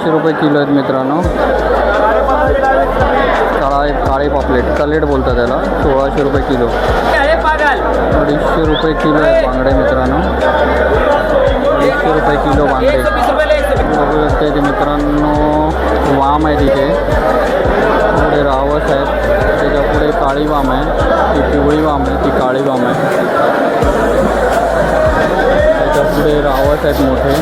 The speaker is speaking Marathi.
1600 रुपये किलो आहेत मित्रांनो. काळे पापलेट कलेट बोलतात त्याला. 1600 रुपये किलो. 250 रुपये किलो आहे बांगडे मित्रांनो. 250 रुपये किलो बांगडे बघू शकते ते मित्रांनो. वाम आहे तिथे, पुढे रावस आहेत, त्याच्या पुढे काळी वाम आहे, ती पिवळी वाम आहे, ती काळी वाम आहे, त्याच्या पुढे रावस आहेत मोठे.